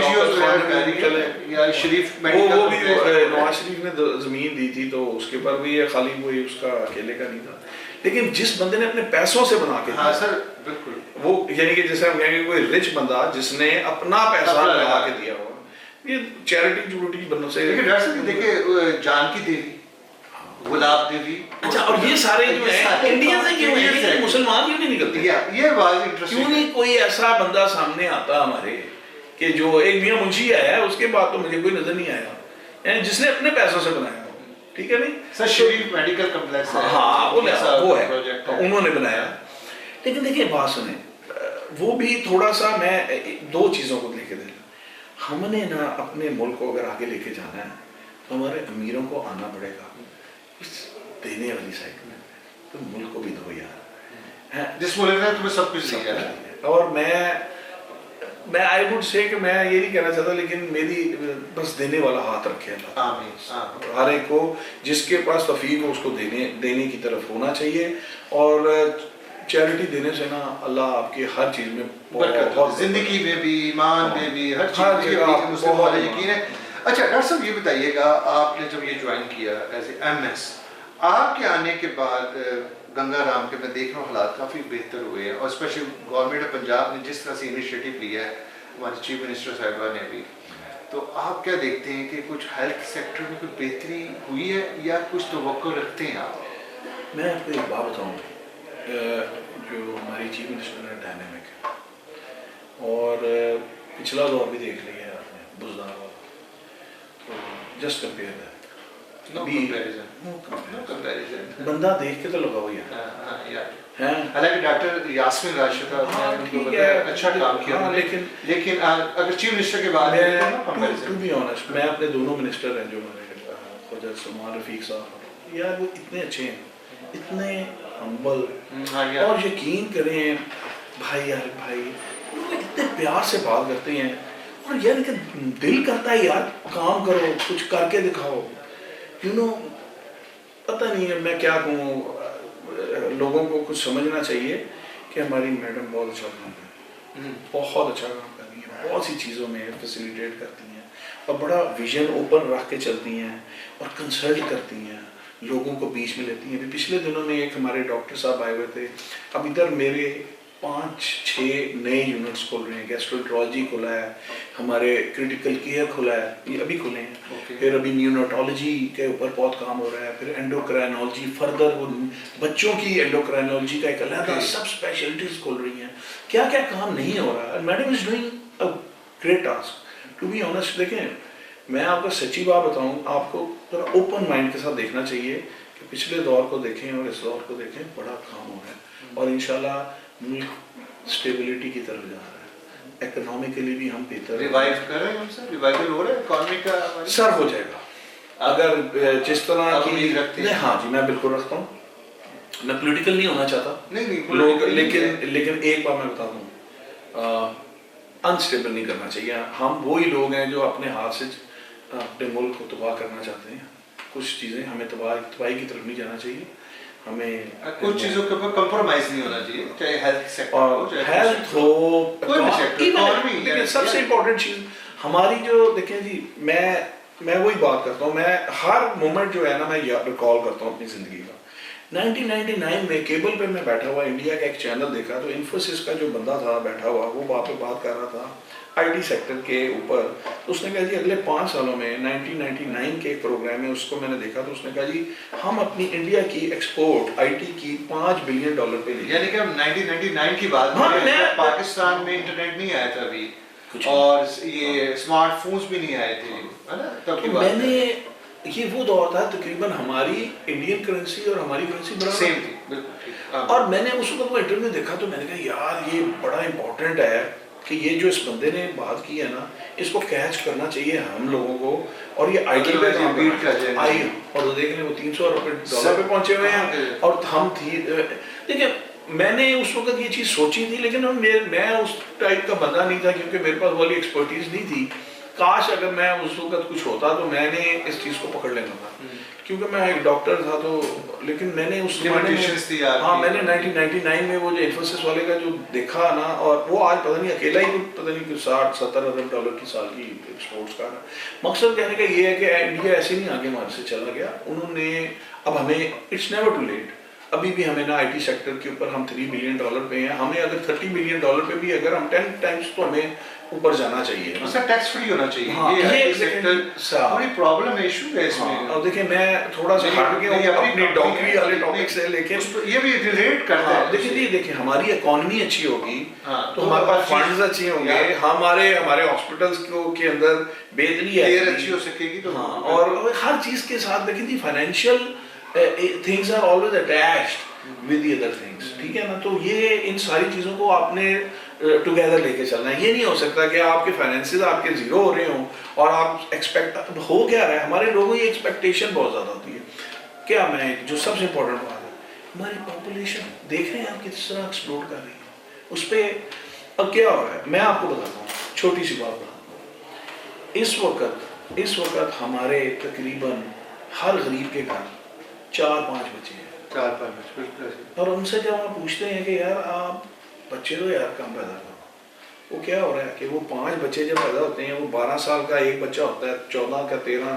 شریف وہ بھی نواز شریف نے زمین دی تھی تو اس کے اوپر بھی ہے, خالی کوئی اس کا اکیلے کا نہیں تھا. لیکن جس بندے نے اپنے پیسوں سے بنا کے, ہاں سر بالکل, وہ یعنی کہ جیسے ہم کہیں گے کوئی رچ بندہ جس نے اپنا پیسہ لگا کے دیا ہوا, یہ چیریٹی چوریٹی بننے سے. لیکن ڈاکٹر صاحب دیکھیں جانکی دیوی, گلاب دیوی, اچھا, اور یہ سارے جو ہیں انڈین سے کیوں ہیں, مسلمان کیوں نہیں نکلتے؟ یہ بات انٹرسٹنگ. کیوں نہیں کوئی ایسا بندہ سامنے آتا ہمارے کہ جو ایک میاں منشی آیا ہے, اس کے بعد تو مجھے کوئی نظر نہیں آیا جس نے اپنے پیسوں سے بنایا ہو. ٹھیک ہے نہیں سر, شریف میڈیکل کمپلیکس ہے, ہاں وہ ہے, انہوں نے بنایا. لیکن دیکھیں بات سنیں, وہ بھی تھوڑا سا میں دو چیزوں کو لے کے دے رہا. ہم نے نا اپنے ملک کو اگر آگے لے کے جانا ہے تو ہمارے امیروں کو آنا پڑے گا دینے والی سائڈ میں, تو ملک کو بھی دو یار, جس ملک نے تمہیں سب کچھ دیا ہے. اور میں آئی وڈ سے کہ میں یہ نہیں کہنا چاہتا, لیکن میری بس دینے والا ہاتھ رکھے اللہ, ہر ایک کو جس کے پاس توفیق ہو اس کو دینے کی طرف ہونا چاہیے. اور چیریٹی دینے سے نا اللہ آپ کی ہر چیز میں برکت, زندگی میں بھی, ایمان میں بھی, ہر چیز میں مسلم والے یقین ہے. اچھا ڈاکٹر صاحب یہ بتائیے گا, آپ نے جب یہ جوائن کیا ایز اے ایم ایس, آپ کے آنے کے بعد گنگا رام کے میں دیکھ رہا ہوں حالات کافی بہتر ہوئے ہیں، اور اسپیشلی گورنمنٹ آف پنجاب نے جس طرح سے انیشیٹو لیا ہے، ہمارے چیف منسٹر صاحبہ نے بھی، تو آپ کیا دیکھتے ہیں کہ کچھ ہیلتھ سیکٹر میں کوئی بہتری ہوئی ہے یا کچھ توقع رکھتے ہیں آپ؟ میں آپ کو ایک بات بتاؤں، جو ہماری چیف منسٹر ہے ڈائنامک ہے، اور پچھلا دور بھی دیکھ لیا ہے آپ نے بزدار والا، تو just compare that, No comparison. بندہ دیکھ کے تو لگا ہوئی ہے، حالانکہ ڈاکٹر یاسمین راشد اچھا کام کیا، لیکن اگر چیف منسٹر کے بعد ٹو بی آنیسٹ میں اپنے دونوں منسٹر ہیں جو ہمارے خواجہ سلمان رفیق صاحب، یار وہ اتنے اچھے ہیں، اتنے ہمبل، اور یقین کریں بھائی یار بھائی وہ اتنے پیار سے بات کرتے ہیں، اور یار کہ دل کرتا ہے یار کام کرو، کچھ کر کے دکھاؤ، یو نو پتہ نہیں ہے میں کیا کہوں، لوگوں کو کچھ سمجھنا چاہیے کہ ہماری میڈم بہت اچھا کام کر رہی ہیں، بہت اچھا کام کر رہی ہیں، بہت سی چیزوں میں فیسیلیٹیٹ کرتی ہیں، اور بڑا ویژن اوپن رکھ کے چلتی ہیں، اور کنسلٹ کرتی ہیں، لوگوں کو بیچ میں لیتی ہیں۔ ابھی پچھلے دنوں میں ایک ہمارے ڈاکٹر صاحب آئے ہوئے تھے، اب ادھر میرے 5-6 نئے یونٹس کھول رہے ہیں، گیسٹرولوجی کھلا ہے، ہمارے کرٹیکل کیئر کھلا ہے، یہ ابھی کھلے ہیں، پھر ابھی نیوناٹولوجی کے اوپر بہت کام ہو رہا ہے، پھر اینڈوکرائنولوجی، فردر بچوں کی اینڈوکرائنولوجی کا ایک علیحدہ سب اسپیشلٹیز کھول رہی ہیں، کیا کیا کام نہیں ہو رہا ہے، madam is doing a great task. To be honest دیکھیں میں آپ کو سچی بات بتاؤں، آپ کو ذرا اوپن مائنڈ کے ساتھ دیکھنا چاہیے کہ پچھلے دور کو دیکھیں اور اس دور کو دیکھیں، بڑا کام ہو رہا ہے، اور انشاءاللہ ملک اسٹیبلٹی کی طرف جا رہا ہے، اکنامکلی بھی ہم بہتر ریوائیو کر رہے ہیں ہم سر، ریوائیول ہو رہا ہے اکانومی کا سر، ہو جائے گا اگر جس طرح کی، ہاں جی میں بالکل رکھتا ہوں، میں پولیٹیکل نہیں ہونا چاہتا لوگ، لیکن ایک بات میں بتا دوں، انسٹیبل نہیں کرنا چاہیے، ہم وہی لوگ ہیں جو اپنے ہاتھ سے اپنے ملک کو تباہ کرنا چاہتے ہیں، کچھ چیزیں ہمیں تباہی کی طرف نہیں جانا چاہیے، ہمیں کچھ چیزوں کے اوپر کمپرومائز نہیں ہونا چاہیے، چاہے ہیلتھ سیکٹر ہو، ہیلتھ ہو، لیکن سب سے امپورٹنٹ چیز ہماری جو دیکھیں جی، میں وہی بات کرتا ہوں، میں ہر مومنٹ جو ہے نا میں ریکال کرتا ہوں اپنی زندگی کا۔ 1999 میں کیبل پہ میں بیٹھا ہوا انڈیا کا ایک چینل دیکھا، تو انفوسس کا جو بندہ تھا بیٹھا ہوا، وہ وہاں پہ بات کر رہا تھا آئی ٹی سیکٹر کے اوپر، تو اس نے کہا جی اگلے 5 سالوں میں 1999 کے ایک پروگرام ہے، اس کو میں نے دیکھا، تو اس نے کہا جی ہم اپنی انڈیا کی ایکسپورٹ آئی ٹی کی $5 بلین پہ لیں، یعنی کہ ہم 1999 کی بات کر رہے ہیں، پاکستان میں انٹرنیٹ نہیں آیا تھا ابھی، اور یہ اسمارٹ فونز بھی نہیں آئے تھے، ہے نا، تب کی بات میں نے یہ وہ دور تھا تقریباً ہماری انڈین کرنسی اور ہماری کرنسی برابر سیم تھی، بالکل، اور میں نے اس وقت وہ انٹرویو دیکھا تو میں نے کہا یار یہ بڑا امپورٹنٹ ہے کہ یہ جو اس بندے نے بات کی ہے نا، اس کو کیچ کرنا چاہیے ہم لوگوں کو، اور یہ آئی ٹی پہ آئی، اور دیکھ لیں وہ $300 پہ پہنچے ہوئے ہیں، اور ہم دیکھیں میں نے اس وقت یہ چیز سوچی تھی، لیکن میں اس ٹائپ کا بندہ نہیں تھا، کیونکہ میرے پاس والی ایکسپرٹیز نہیں تھی، کاش اگر میں اس وقت کچھ ہوتا تو میں نے اس چیز کو پکڑ لینا تھا، کیونکہ میں ایک ڈاکٹر تھا، تو لیکن میں نے اس ہاں میں نے 1999 میں وہ جو انفوسس والے کا جو دیکھا نا، اور وہ آج پتہ نہیں اکیلا ہی پتہ نہیں کہ $60-70 ارب کی سال کی ایکسپورٹس کا ہے۔ مقصد کہنے کا یہ ہے کہ انڈیا ایسے نہیں آگے ہمارے سے چلا گیا، انہوں نے اب ہمیں اٹس نیور ٹو لیٹ، ابھی بھی ہمیں نا آئی ٹی سیکٹر کے اوپر ہم $3 بلین پہ ہیں، ہمیں اگر $30 بلین پہ بھی اگر ہم 10 ٹائمز تو ہمیں اوپر جانا چاہیے، سر ٹیکس فری ہونا چاہیے، یہ آئی ٹی سیکٹر تھوڑی پرابلم ہے، ایشو ہے اس میں، اور دیکھیں میں تھوڑا سا ہٹ گیا ہوں اپنی ڈاکٹری والے ٹاپک سے، لیکن یہ بھی ریلیٹ کرتا ہے، دیکھیں جی دیکھیں ہماری اکانومی اچھی ہوگی تو ہمارے پاس فنڈز اچھے ہوں گے، ہمارے ہاسپٹلس کے اندر بہتری ہے، اچھی ہو سکے گی، تو اور ہر چیز کے ساتھ دیکھیں جی financial things are always attached with the other things, ٹھیک ہے نا، تو یہ ان ساری چیزوں کو آپ نے ٹوگیدر لے کے چلنا ہے، یہ نہیں ہو سکتا کہ آپ کے فائنینسز آپ کے زیرو ہو رہے ہوں اور آپ ایکسپیکٹ ہو کیا رہا ہے، ہمارے لوگوں کی ایکسپیکٹیشن بہت زیادہ ہوتی ہے، کیا میں جو سب سے امپورٹنٹ بات ہے ہماری پاپولیشن دیکھ رہے ہیں آپ کس طرح ایکسپلوڈ کر رہی ہے، اس پہ اب کیا ہو رہا ہے میں آپ کو بتاتا ہوں، چھوٹی سی بات بتاتا ہوں، اس وقت ہمارے تقریباً ہر غریب کے گھر 4-5 بچے ہیں، 4-5 بچے، اور ان سے جب آپ پوچھتے ہیں کہ یار آپ بچے تو یار کم پیدا کرو، وہ کیا ہو رہا ہے کہ وہ 5 بچے جب پیدا ہوتے ہیں، وہ 12 سال کا ایک بچہ ہوتا ہے، 14 کا 13،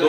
2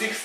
6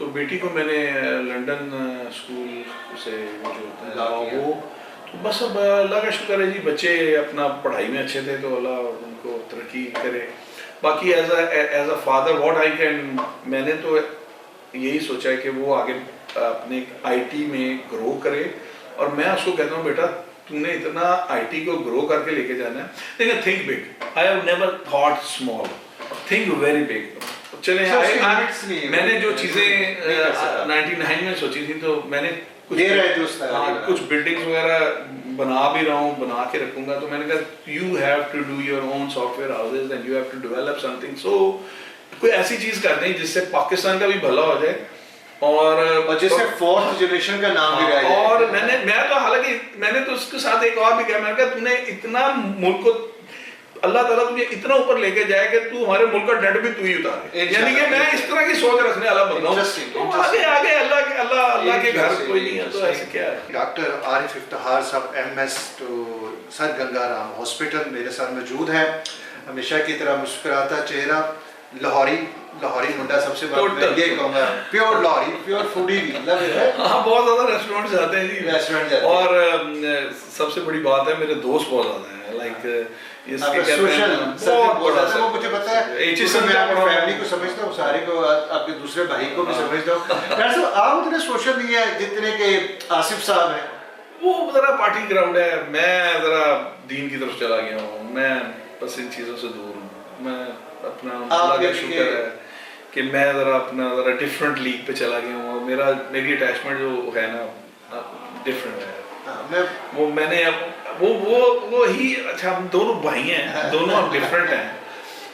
تو بیٹی کو میں نے لنڈن اسکول سے وہ جو ہوتا ہے وہ تو بس اب اللہ کا شکر ہے جی، بچے اپنا پڑھائی میں اچھے تھے تو اللہ ان کو ترقی کرے. باقی as a father what I can, میں نے تو یہی سوچا ہے کہ وہ آگے اپنے آئی ٹی میں گرو کرے، اور میں اس کو کہتا ہوں بیٹا تو نے اتنا آئی ٹی کو گرو کر کے لے کے جانا ہے، لیکن think big. I have never thought small, think very big. چلیں میں نے جو چیزیں 99 میں سوچی تھی تو میں نے کچھ بلڈنگز وغیرہ بنا بھی رہا ہوں، بنا کے رکھوں گا. تو میں نے کہا you have to do your own software houses and you have to develop something. So کوئی ایسی چیز کر دیں جس سے پاکستان کا بھی بھلا ہو جائے اور جس سے فورتھ جنریشن کا نام بھی رہ جائے. اور میں تو حالانکہ میں نے تو اس کے ساتھ ایک اور بھی کہا، میں نے کہا تو نے اتنا ملک کو اللہ تعالیٰ تجھے اتنا اوپر لے کے جائے کہ تو ہمارے ملک کا ڈیٹ بھی تو ہی اتارے. یعنی کہ میں اس طرح کی سوچ رکھنے والا بندہ ہوں. آگے آگے اللہ کے گھر کوئی نہیں ہے تو ایسے کیا ہے. ڈاکٹر عارف افتخار صاحب MS تو سر گنگا رام ہاسپٹل میرے ساتھ موجود ہے. ہمیشہ کی طرح مسکراتا چہرہ، لاہوری منڈا، سب سے بڑا یہ کہوں گا پیور لاہوری، پیور فوڈی بھی ہے. ہاں بہت زیادہ ریسٹورینٹ جاتے ہیں جی، ریسٹورینٹ جاتے ہیں. اور سب سے بڑی بات ہے میرے دوست بہت زیادہ ہیں، لائک اس کے کہتے ہیں وہ مجھے پتا ہے، میں اپنی فیملی کو سمجھتا ہوں، سارے کو، آپ کے دوسرے بھائی کو بھی سمجھتا ہوں. ڈاکٹر صاحب آپ اتنے سوشل نہیں ہیں جتنے کہ آصف صاحب ہیں. وہ ذرا پارٹی گراؤنڈ ہے، میں ذرا دین کی طرف چلا گیا ہوں، میں بس ان چیزوں سے دور ہوں. میں اپنا اللہ کا شکر ہے کہ میں ذرا ڈفرینٹ لیگ پہ چلا گیا ہوں، اور میری اٹیچمنٹ جو ہے نا ڈفرینٹ ہے. وہ میں نے اب وہ ہی اچھا ہم دونوں بھائی ہیں، دونوں اب ڈفرینٹ ہیں،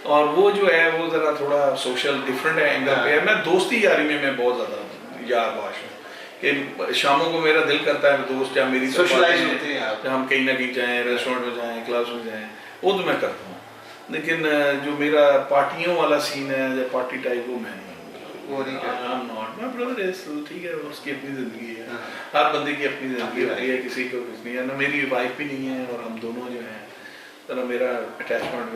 اور وہ جو ہے وہ ذرا تھوڑا سوشل ڈفرینٹ ہے اینگل پہ. میں دوستی یاری میں بہت زیادہ یار باش ہوں کہ شاموں کو میرا دل کرتا ہے دوست یا میری سوشلائز ہوتے ہیں، ہم کہیں نہ کہیں جائیں، ریسٹورینٹ میں جائیں، کلبس میں جائیں، وہ تو میں کرتا ہوں. لیکن جو میرا پارٹیوں والا سین ہے یا پارٹی ٹائپ وہ میں نہیں، وہ نہیں کرتا. ٹھیک ہے، اس کی اپنی زندگی ہے، ہر بندے کی اپنی زندگی ہوتی ہے، کسی کو کچھ نہیں ہے. نہ میری وائف بھی نہیں ہے، اور ہم دونوں جو ہیں ذرا میرا اٹیچمنٹ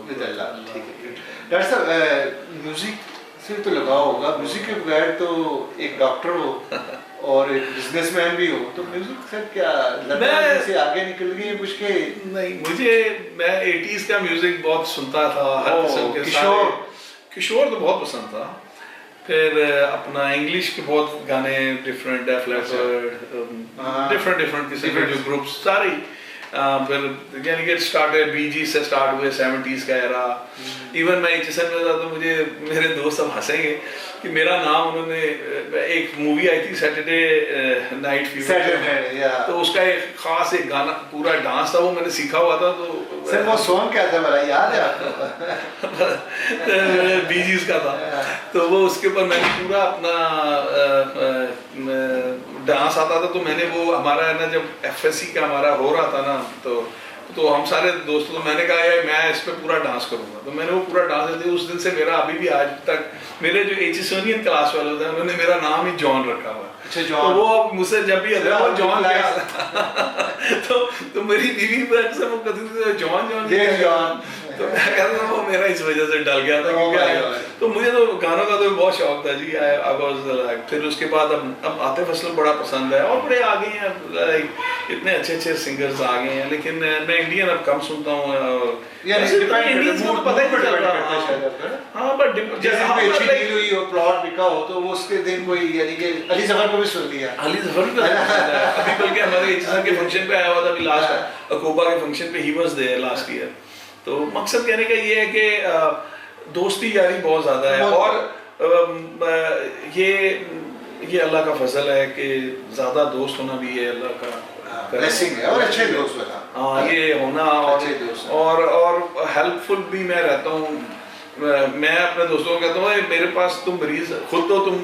ود اللہ. ٹھیک ہے ڈاکٹر صاحب، میوزک سے تو لگاؤ ہوگا، میوزک کے بغیر تو ایک ڈاکٹر ہو اور ایک بزنس مین بھی ہو، تو میوزک سے کیا لگتا سے آگے نکل گئی کچھ کے نہیں؟ میں 80s کا میوزک بہت سنتا تھا، ہر قسم کے. کشور تو بہت پسند تھا. پھر اپنا انگلش کے بہت گانے، ڈفرینٹ ڈیف لیپرڈ، ڈفرینٹ قسم کے جو گروپس سارے. پھر یعنی کہ اسٹارٹڈ بی جی سے اسٹارٹ ہوئے 70s کا ایرا. ایون میں HSN میں جاتا ہوں، مجھے میرے دوست سب ہنسیں گے کہ میرا نام انہوں نے، ایک مووی آئی تھی سیٹرڈے نائٹ فیور، تو اس کا ایک خاص ایک گانا پورا ڈانس تھا، وہ میں نے سیکھا ہوا تھا. تو سر وہ سانگ کیا تھا میرا یاد ہے آپ کو؟ بی جیز کا تھا. تو وہ اس کے اوپر میں نے پورا اپنا ڈانس آتا تھا. تو میں نے وہ ہمارا ہے نا جب FSC کا ہمارا ہو رہا تھا نا، تو ہم سارے دوستوں تو میں نے کہا یار میں اس پہ پورا ڈانس کروں گا. تو میں نے وہ پورا ڈانس دیا. اس دن سے میرا ابھی بھی آج تک میرے جو HSonian کلاس والے ہوتے ہیں انہوں نے میرا نام ہی جان رکھا ہوا. تو وہ مجھ سے جب بھی جان تو میری بیوی پہ اکثر وہ کہتی تھی جان، تو میں کہتا ہوں وہ میرا اس وجہ سے ڈل گیا تھا کیونکہ تو مجھے تو گانوں کا تو بہت شوق تھا جی. پھر اس کے بعد اب عاطف اسلم بڑا پسند ہے، اور بڑے آ گئے ہیں، اتنے اچھے اچھے سنگرز آ گئے ہیں. لیکن میں انڈین اب کم سنتا ہوں. انڈینس کو تو پتہ ہی نہیں چلتا. ہاں بٹ جیسے ہوئی ہو پلاٹ بکا ہو تو وہ اس کے دن کوئی یعنی کہ علی ظفر کو بھی سن لیا. علی ظفر بھی ابھی بلکہ ہمارے HSN کے فنکشن پہ آیا ہوا تھا ابھی لاسٹ عقوبہ کے فنکشن پہ، he was there last year. تو مقصد کہنے کا یہ ہے کہ دوستی یاری بہت زیادہ ہے، اور یہ اللہ کا فضل ہے کہ زیادہ دوست ہونا بھی ہے اللہ کا بلیسنگ ہے، اور اچھے دوست ہونا. ہاں یہ ہونا، اور ہیلپ فل بھی میں رہتا ہوں. میں اپنے دوستوں کو کہتا ہوں میرے پاس تم مریض خود تو تم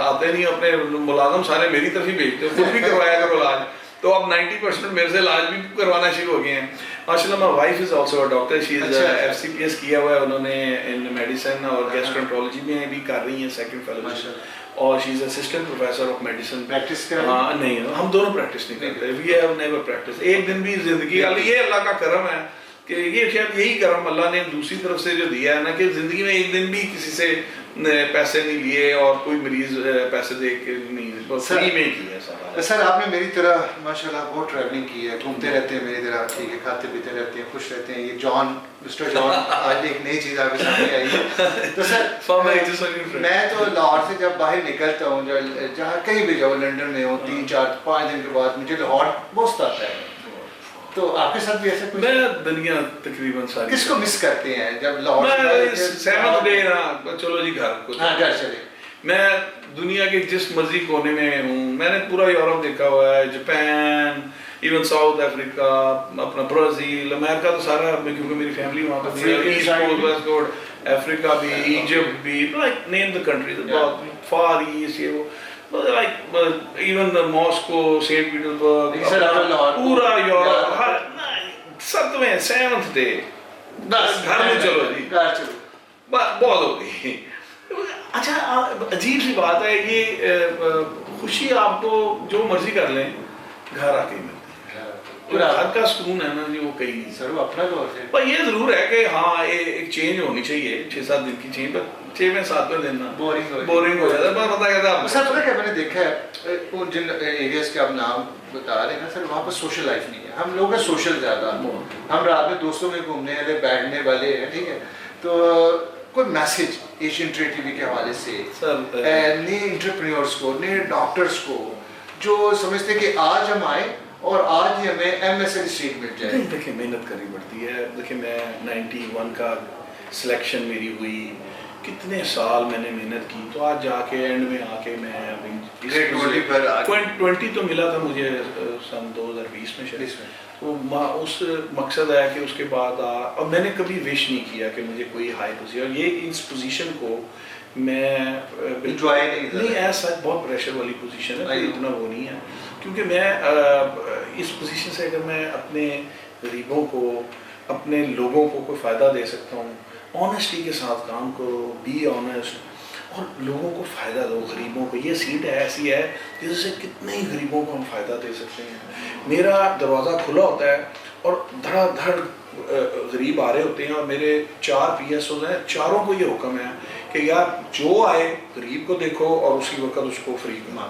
آتے نہیں، اپنے ملازم سارے میری طرف ہی بھیجتے ہو، خود بھی کروایا کرو علاج. تو اب 90% میرے سے علاج بھی کروانا شروع ہو گئے ہیں. ماشاء اللہ my wife is also a doctor, she is FCPS کیا ہوا ہے انہوں نے ان میڈیسن اور گیسٹرونٹرولوجی میں بھی کر رہی ہیں سیکنڈ فیلوشپ، اور she is assistant professor of medicine. Practice نہیں ہم دونوں پریکٹس نہیں کرتے، وی ہیو نیور پریکٹس ایک دن بھی زندگی. یہ اللہ کا کرم ہے کہ یہ شاید یہی کرم اللہ نے دوسری طرف سے جو دیا ہے نا کہ زندگی میں ایک دن بھی کسی سے پیسے نہیں لیے اور کوئی مریض پیسے دے کے نہیں، فری میں کیا ہے سارا. سر آپ نے میری طرح ماشاءاللہ بہت ٹریولنگ کی ہے، گھومتے رہتے ہیں میری طرح، ٹھیک ہے، کھاتے پیتے رہتے ہیں، خوش رہتے ہیں. یہ جان مسٹر جان آج ایک نئی چیز آپ کے سامنے آئی ہے. تو سر میں تو لاہور سے جب باہر نکلتا ہوں، جہاں کہیں بھی جاؤ، لنڈن میں ہوں، 3-4-5 دن کے بعد مجھے لاہور بہت آتا ہے. تو آپ کے ساتھ بھی ایسا کچھ؟ میں دنیا تقریباً ساری کس کو مس کرتے ہیں جب لاہور میں سیونتھ ڈے نا چلو جی گھر کو، ہاں گھر چلے. میں دنیا کے جس مرضی کونے میں ہوں، میں نے پورا یورپ دیکھا ہوا ہے، جاپان، ایون ساؤتھ افریقہ، اپنا برازیل، امریکہ تو سارا، کیونکہ میری فیملی وہاں پہ، ایسٹ کوسٹ، ویسٹ کوسٹ، افریقہ بھی، ایجپٹ بھی، like name the countries, far east, یہ وہ like even Moscow, Saint Petersburg, پورا یورپ، سب میں سیونتھ ڈے بس گھر میں چلو جی، گھر چلو، بہت ہو گئی. اچھا عجیب سی بات ہے یہ، خوشی آپ کو جو مرضی کر لیں گھر آ کے ملتی ہے، گھر کا سکون ہے نا جی وہ کہیں نہیں. سر وہ اپنا دور ہے. پر یہ ضرور ہے کہ ہاں ایک چینج ہونی چاہیے، 6-7 دن کی چینج، پر 6-7 دن نا بورنگ ہو جاتا ہے. پر پتہ کہتا ہے سر، پتہ کیا میں نے دیکھا ہے ان جن ایریاز کے آپ نام بتا رہے ہیں نا سر، وہاں پر سوشل لائف نہیں ہے. ہم لوگ ہیں سوشل زیادہ، ہم رات میں دوستوں میں گھومنے والے، بیٹھنے والے ہیں، ٹھیک ہے. تو کوئی message Asian trade T V کے حوالے سے نئے انٹرپرینورس کو، نئے ڈاکٹرس کو جو سمجھتے ہیں کہ آج ہم آئے اور آج ہی ہمیں ایم ایس این سیٹ مل جائے؟ دیکھیں محنت کرنی پڑتی ہے. دیکھیں میں 91 کا سلیکشن میری ہوئی، کتنے سال میں نے محنت کی، تو آج جا کے اینڈ میں آ کے میں 20 تو ملا تھا مجھے سن 2020 میں شاید. تو اس مقصد ہے کہ اس کے بعد اور میں نے کبھی وش نہیں کیا کہ مجھے کوئی ہائی پوزیشن، اور یہ اس پوزیشن کو میں انجوائے نہیں ایسا بہت پریشر والی پوزیشن ہے، اتنا وہ نہیں ہے. کیونکہ میں اس پوزیشن سے اگر میں اپنے غریبوں کو، اپنے لوگوں کو کوئی فائدہ دے سکتا ہوں، آنیسٹی کے ساتھ کام کرو، بی آنیسٹ، اور لوگوں کو فائدہ دو، غریبوں کو. یہ سیٹ ایسی ہے جس سے کتنے ہی غریبوں کو ہم فائدہ دے سکتے ہیں. میرا دروازہ کھلا ہوتا ہے اور دھڑا دھڑ غریب آ رہے ہوتے ہیں، اور میرے 4 پی ایس اوز ہیں، چاروں کو یہ حکم ہے کہ یار جو آئے غریب کو دیکھو اور اسی وقت اس کو فری کرنا،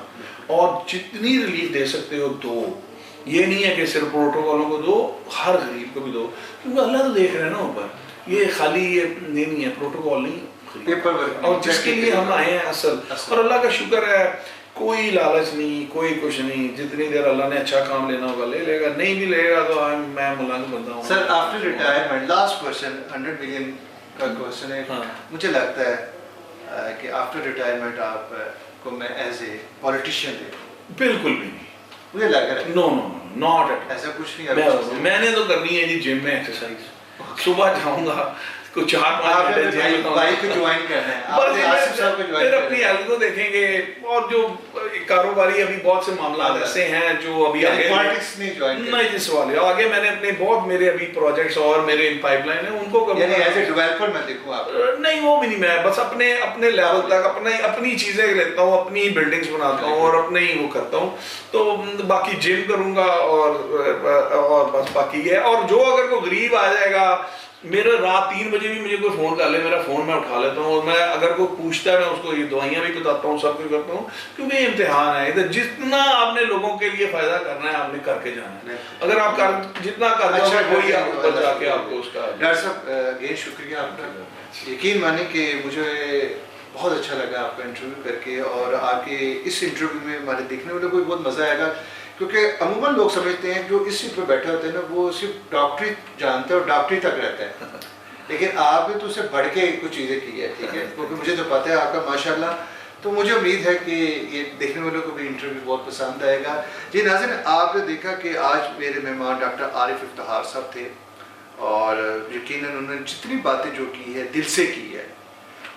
اور جتنی ریلیف دے سکتے ہو دو. یہ نہیں ہے کہ صرف پروٹوکولوں کو دو، ہر غریب کو بھی دو، کیونکہ اللہ تو دیکھ رہے ہیں نا اوپر. یہ خالی یہ نہیں ہے، پروٹوکول نہیں، اور جس کے لیے ہم آئے ہیں اصل. اور اللہ کا شکر ہے کوئی لالچ نہیں، کوئی کچھ نہیں. جتنی دیر اللہ نے اچھا کام لینا ہوگا لے لے گا، نہیں بھی لے گا تو میں ملنگ بندہ ہوں. Sir after retirement, last question, 100 million کا کوشچن ہے. مجھے لگتا ہے کہ آفٹر ریٹائرمنٹ آپ کو میں ایز اے پولیٹیشین دیکھوں. بالکل بھی نہیں، مجھے لگ رہا ہے نو نو ناٹ ایٹ، ایسا کچھ نہیں. میں نے تو کرنی ہے جی جم میں ایکسرسائز. صبح جاؤں گا کچھ 4-5 گھنٹے بھائی کو جوائن کرنا ہے، پھر اپنی ہیلتھ کو دیکھیں گے. اور جو کاروباری ابھی بہت سے معاملات ایسے ہیں جو ابھی آگے نہیں جس والے آگے میں نے اپنے بہت میرے ابھی پروجیکٹس اور میرے پائپ لائن ہیں ان کو یعنی ایز اے ڈیولپر میں دیکھوں آپ نہیں، وہ بھی نہیں. میں بس اپنے لیول تک اپنی چیزیں لیتا ہوں، اپنی بلڈنگز بناتا ہوں اور اپنے ہی وہ کرتا ہوں. تو باقی جم کروں گا اور بس باقی ہے. اور جو اگر کوئی غریب آ جائے گا، میرے رات 3 بجے بھی مجھے کوئی فون کر لے، میرا فون میں اٹھا لیتا ہوں، اور میں اگر کوئی پوچھتا ہے میں اس کو یہ دوائیاں بھی بتاتا ہوں، سب کچھ کرتا ہوں. کیونکہ یہ امتحان ہے ادھر، جتنا آپ نے لوگوں کے لیے فائدہ کرنا ہے آپ نے کر کے جانا ہے. اگر آپ جتنا کر دو وہی آپ اوپر جا کے آپ کو اس کا. ڈاکٹر صاحب اگین شکریہ آپ کا. یقین مانیں کہ مجھے بہت اچھا لگا آپ کا انٹرویو کر کے، اور آپ کے اس انٹرویو میں ہمارے دیکھنے والے کو بھی بہت مزہ آئے گا. کیونکہ عموماً لوگ سمجھتے ہیں جو اس سیٹ پہ بیٹھے ہوتے ہیں نا وہ صرف ڈاکٹری جانتے ہیں اور ڈاکٹری تک رہتا ہے، لیکن آپ نے تو اس سے بڑھ کے کچھ چیزیں کی ہے، ٹھیک ہے. کیونکہ مجھے تو پتہ ہے آپ کا ماشاءاللہ. تو مجھے امید ہے کہ یہ دیکھنے والوں کو بھی انٹرویو بہت پسند آئے گا. جی ناظرین، آپ نے دیکھا کہ آج میرے مہمان ڈاکٹر عارف افتخار صاحب تھے، اور یقیناً انہوں نے جتنی باتیں جو کی ہے دل سے کی ہے،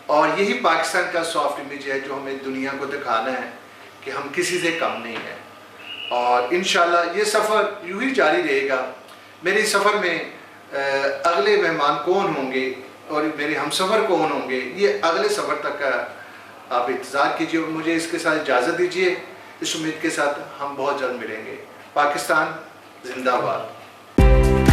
اور یہی پاکستان کا سافٹ امیج ہے جو ہمیں دنیا کو دکھانا ہے کہ ہم کسی سے کم نہیں ہیں. اور انشاءاللہ یہ سفر یوں ہی جاری رہے گا. میرے سفر میں اگلے مہمان کون ہوں گے اور میرے ہم سفر کون ہوں گے، یہ اگلے سفر تک کا آپ انتظار کیجیے. اور مجھے اس کے ساتھ اجازت دیجیے، اس امید کے ساتھ ہم بہت جلد ملیں گے. پاکستان زندہ باد.